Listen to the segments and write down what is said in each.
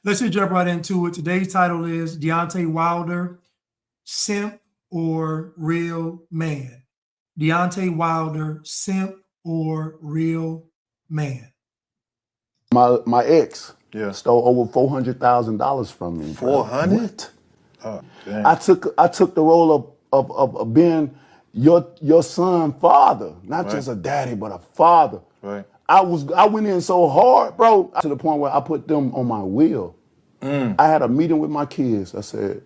Let's just jump right into it. Today's title is Deontay Wilder, Simp or Real Man. Deontay Wilder, Simp or Real Man. My ex Yeah. stole over $400,000 from me. Bro. 400? What? Oh, damn. I took the role of being your son father, not just a daddy, but a father. Right. I went in so hard, bro, to the point where I put them on my wheel. I had a meeting with my kids. I said,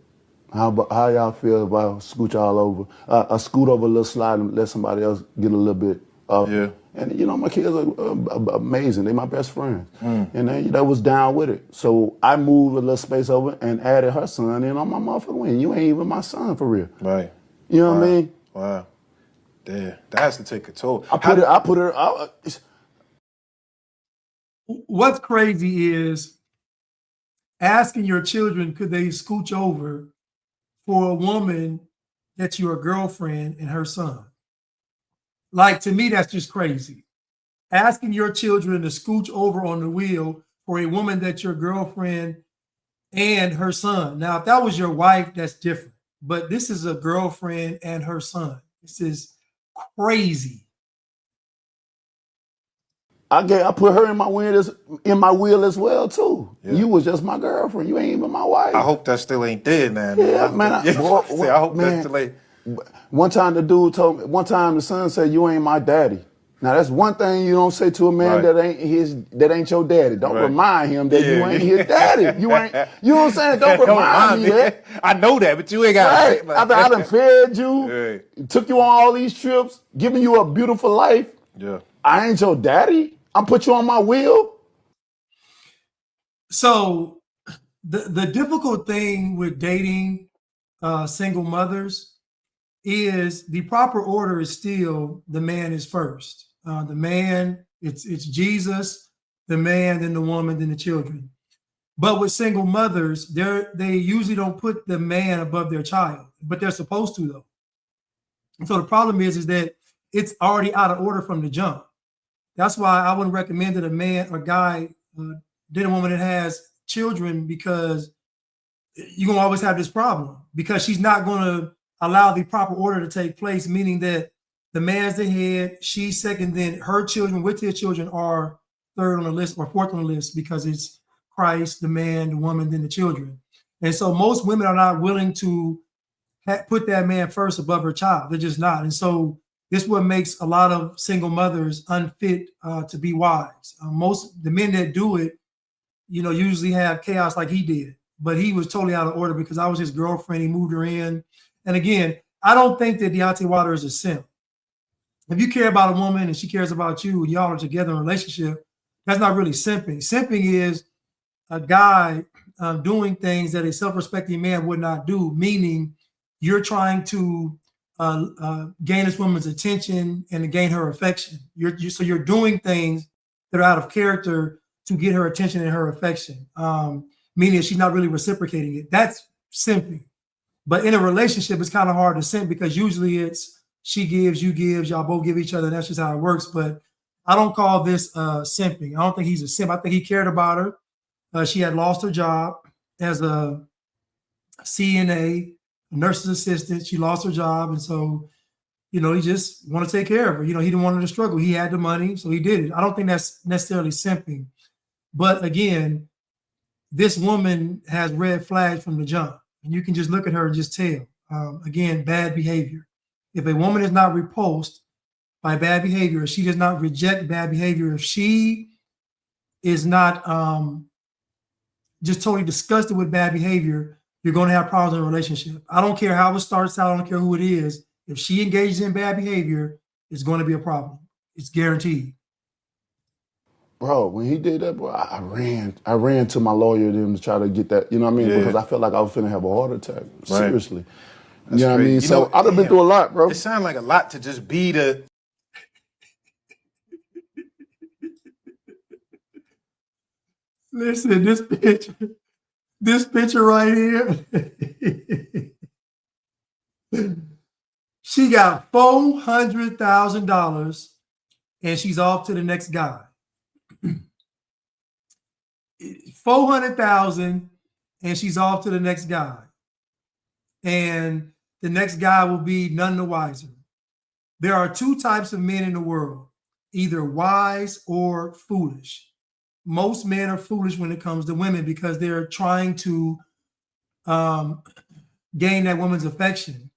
how y'all feel if I scoot y'all over? I scoot over a little slide and let somebody else get a little bit up. Yeah. And my kids are amazing. They my best friends. And they was down with it. So I moved a little space over and added her son in on my motherfucking wing. You ain't even my son for real. Right. You know what I mean? Wow. Damn. That has to take a toll. What's crazy is asking your children, could they scooch over for a woman that's your girlfriend and her son? Like, to me, that's just crazy. Asking your children to scooch over on the wheel for a woman that's your girlfriend and her son. Now, if that was your wife, that's different. But this is a girlfriend and her son. This is crazy. I put her in my wheel as well too. Yeah. You was just my girlfriend. You ain't even my wife. I hope that still ain't dead now. Yeah, man. I hope that still ain't. One time the dude told me. One time the son said, "You ain't my daddy." Now that's one thing you don't say to a man that ain't your daddy. Don't remind him that you ain't his daddy. You ain't. You know what I'm saying? Don't remind me that. I know that, but you ain't got. Right. I done fed you, took you on all these trips, giving you a beautiful life. Yeah. I ain't your daddy. I put you on my wheel. So the difficult thing with dating single mothers is the proper order is still the man is first. The man, it's Jesus, the man, then the woman, then the children. But with single mothers, they usually don't put the man above their child, but they're supposed to though. And so the problem is that it's already out of order from the jump. That's why I wouldn't recommend that a guy date a woman that has children, because you're gonna always have this problem, because she's not gonna allow the proper order to take place, meaning that the man's the head, she's second, then her children with his children are third on the list or fourth on the list, because it's Christ, the man, the woman, then the children. And so most women are not willing to put that man first above her child. They're just not. And so this is what makes a lot of single mothers unfit to be wives. Most the men that do it, usually have chaos like he did. But he was totally out of order because I was his girlfriend. He moved her in. And again, I don't think that Deontay Wilder is a simp. If you care about a woman and she cares about you and y'all are together in a relationship, that's not really simping. Simping is a guy doing things that a self-respecting man would not do, meaning you're trying to gain this woman's attention and to gain her affection. So you're doing things that are out of character to get her attention and her affection, meaning she's not really reciprocating it. That's simping. But in a relationship, it's kind of hard to simp, because usually it's she gives, you gives, y'all both give each other. And that's just how it works. But I don't call this simping. I don't think he's a simp. I think he cared about her. She had lost her job as a CNA, nurse's assistant. She lost her job. And so, he just want to take care of her. He didn't want her to struggle. He had the money, so he did it. I don't think that's necessarily simping. But again, this woman has red flags from the jump. And you can just look at her and just tell. Again, bad behavior. If a woman is not repulsed by bad behavior, if she does not reject bad behavior, if she is not just totally disgusted with bad behavior, you're going to have problems in a relationship. I don't care how it starts out. I don't care who it is. If she engages in bad behavior, it's going to be a problem. It's guaranteed. Bro, when he did that, bro, I ran to my lawyer to try to get that, because I felt like I was finna have a heart attack. Seriously. That's what I mean? So I've been through a lot, bro. It sounds like a lot to just be the. Listen, this picture right here, she got $400,000 and she's off to the next guy. 400,000, and she's off to the next guy. And the next guy will be none the wiser. There are two types of men in the world, either wise or foolish. Most men are foolish when it comes to women because they're trying to gain that woman's affection.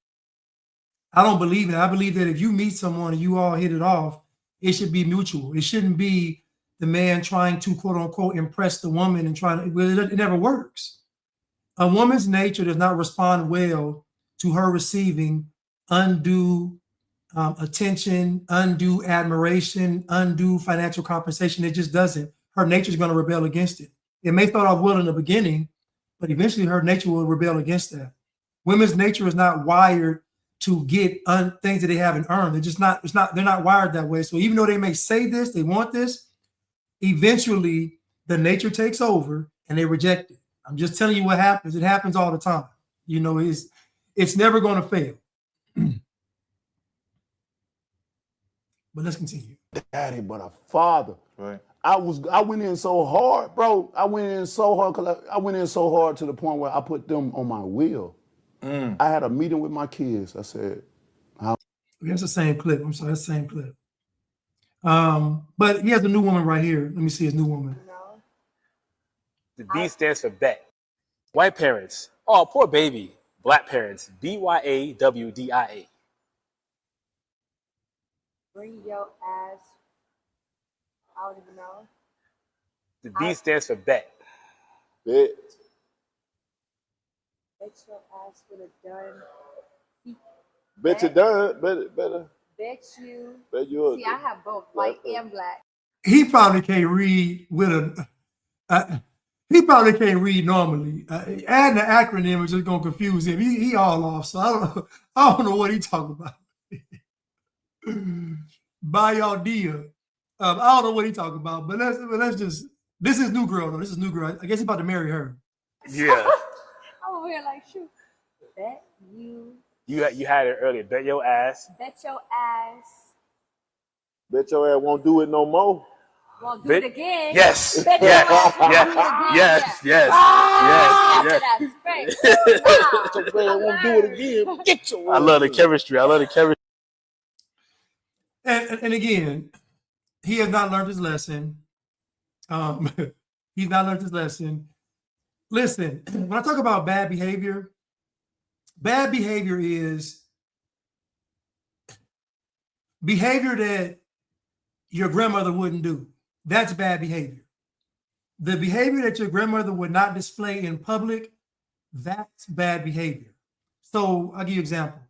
I don't believe in it. I believe that if you meet someone and you all hit it off, it should be mutual. It shouldn't be the man trying to, quote unquote, impress the woman and trying to, it never works. A woman's nature does not respond well to her receiving undue attention, undue admiration, undue financial compensation. It just doesn't. Her nature is going to rebel against it. It may start off well in the beginning, but eventually her nature will rebel against that. Women's nature is not wired to get things that they haven't earned. They're just not, they're not wired that way. So even though they may say this, they want this, eventually the nature takes over and they reject it. I'm just telling you what happens. It happens all the time. You know, it's never going to fail. But let's continue. Daddy, but a father. Right. I went in so hard, bro. I went in so hard to the point where I put them on my wheel. I had a meeting with my kids. I said, that's the same clip. I'm sorry, that's the same clip. But he has a new woman right here. Let me see his new woman. The B stands for bet. White parents, oh, poor baby. Black parents, BYAWDIA. Bring your ass. I don't even know. The B stands for bet. bet. Bet your ass would have done. Bet you done. Better. Bet you. Bet you. See, I have both white and black. He probably can't read with he probably can't read normally. Adding the acronym is just gonna confuse him. He all off. So I don't know what he talking about. By y'all deal. I don't know what he talking about, but let's just. This is new girl though. This is new girl. I guess he's about to marry her. Yeah. I'm over here like, shoot. Bet you. You had it earlier. Bet your ass. Bet your ass. Bet your ass won't do it no more. Won't do it again. Yes. Bet your ass won't do it again. Yes. Yes. Ah, Yes. that's great. Wow. Bet your ass won't do it again. Get your I love the chemistry. And again, he has not learned his lesson. He's not learned his lesson. Listen, when I talk about bad behavior is behavior that your grandmother wouldn't do. That's bad behavior. The behavior that your grandmother would not display in public, that's bad behavior. So I'll give you an example.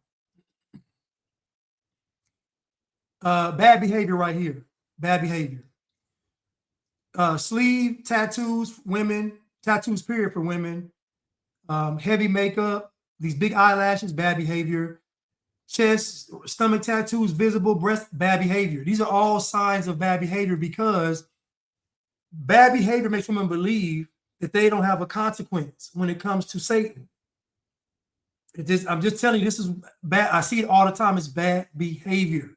Bad behavior right here. Bad behavior. Sleeve tattoos, women, tattoos period for women. Heavy makeup, these big eyelashes, bad behavior. Chest, stomach tattoos, visible breast, bad behavior. These are all signs of bad behavior because bad behavior makes women believe that they don't have a consequence when it comes to Satan. I'm just telling you, this is bad. I see it all the time. It's bad behavior.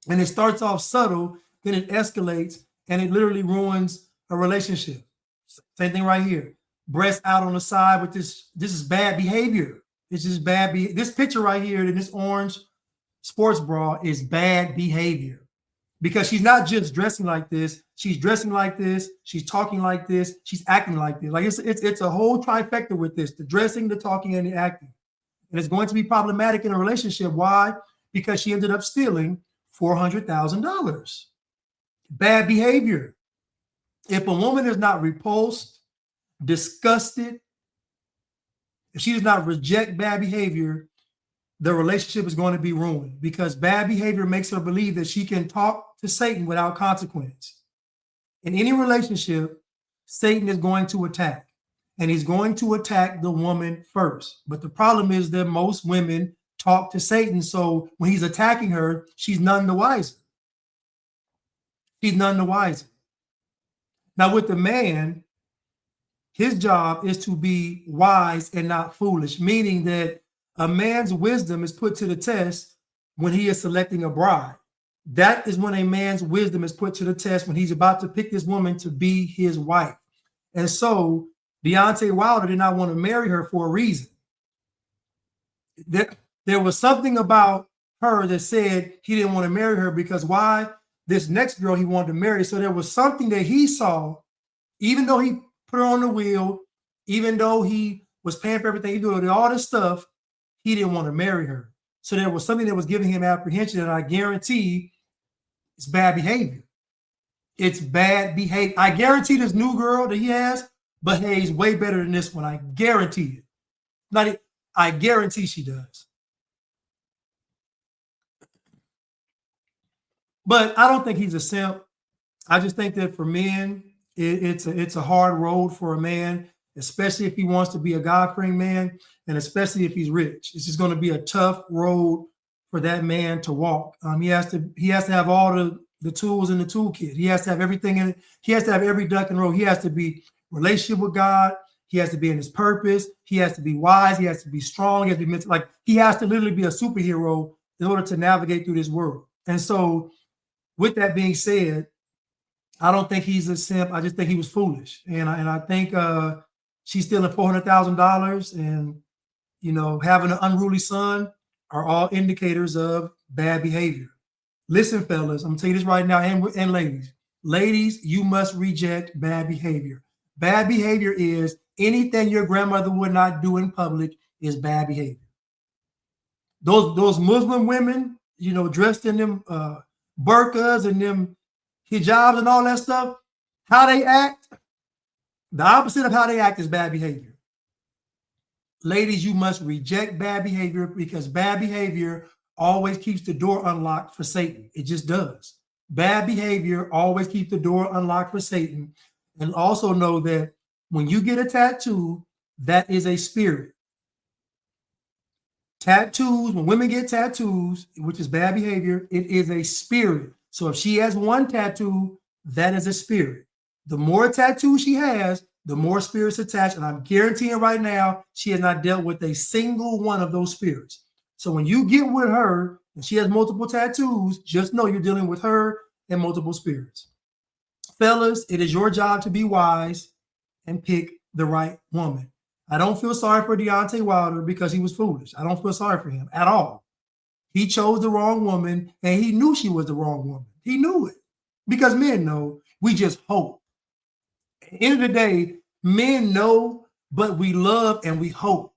And it starts off subtle, then it escalates, and it literally ruins a relationship. Same thing right here. Breast out on the side with this is bad behavior. It's just bad. This picture right here in this orange sports bra is bad behavior because she's not just dressing like this. She's dressing like this. She's talking like this. She's acting like this. Like it's a whole trifecta with this: the dressing, the talking, and the acting. And it's going to be problematic in a relationship. Why? Because she ended up stealing $400,000. Bad behavior. If a woman is not repulsed, disgusted, if she does not reject bad behavior, the relationship is going to be ruined because bad behavior makes her believe that she can talk to Satan without consequence. In any relationship, Satan is going to attack, and he's going to attack the woman first. But the problem is that most women talk to Satan, so when he's attacking her, she's none the wiser. She's none the wiser. Now with the man, his job is to be wise and not foolish, meaning that a man's wisdom is put to the test when he is selecting a bride. That is when a man's wisdom is put to the test when he's about to pick this woman to be his wife. And so Deontay Wilder did not want to marry her for a reason. There was something about her that said he didn't want to marry her because why? This next girl he wanted to marry. So there was something that he saw, even though he put her on the wheel, even though he was paying for everything, he did all this stuff, he didn't want to marry her. So there was something that was giving him apprehension, and I guarantee it's bad behavior. It's bad behavior. I guarantee this new girl that he has behaves way better than this one. I guarantee it. I guarantee she does. But I don't think he's a simp. I just think that for men, it's a hard road for a man, especially if he wants to be a God-fearing man, and especially if he's rich. It's just going to be a tough road for that man to walk. He has to have all the tools in the toolkit. He has to have everything in it. He has to have every duck in a row. He has to be relationship with God. He has to be in his purpose. He has to be wise. He has to be strong. He has to be mental. Like he has to literally be a superhero in order to navigate through this world. And so, with that being said, I don't think he's a simp. I just think he was foolish, and I think she's stealing $400,000 and having an unruly son are all indicators of bad behavior. Listen, fellas, I'm gonna tell you this right now, and ladies, you must reject bad behavior. Bad behavior is anything your grandmother would not do in public is bad behavior. Those Muslim women, dressed in them burqas and them hijabs and all that stuff, how they act, the opposite of how they act is bad behavior. Ladies, you must reject bad behavior because bad behavior always keeps the door unlocked for Satan. It just does. Bad behavior always keeps the door unlocked for Satan. And also know that when you get a tattoo, that is a spirit. Tattoos, when women get tattoos, which is bad behavior, it is a spirit. So if she has one tattoo, that is a spirit. The more tattoos she has, the more spirits attached. And I'm guaranteeing right now, she has not dealt with a single one of those spirits. So when you get with her and she has multiple tattoos, just know you're dealing with her and multiple spirits. Fellas, it is your job to be wise and pick the right woman. I don't feel sorry for Deontay Wilder because he was foolish. I don't feel sorry for him at all. He chose the wrong woman and he knew she was the wrong woman. He knew it because men know. We just hope. At the end of the day, men know, but we love and we hope.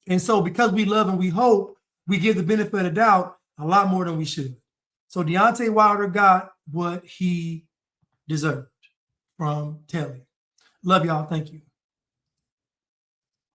And so because we love and we hope, we give the benefit of the doubt a lot more than we should. So Deontay Wilder got what he deserved from Telly. Love y'all. Thank you.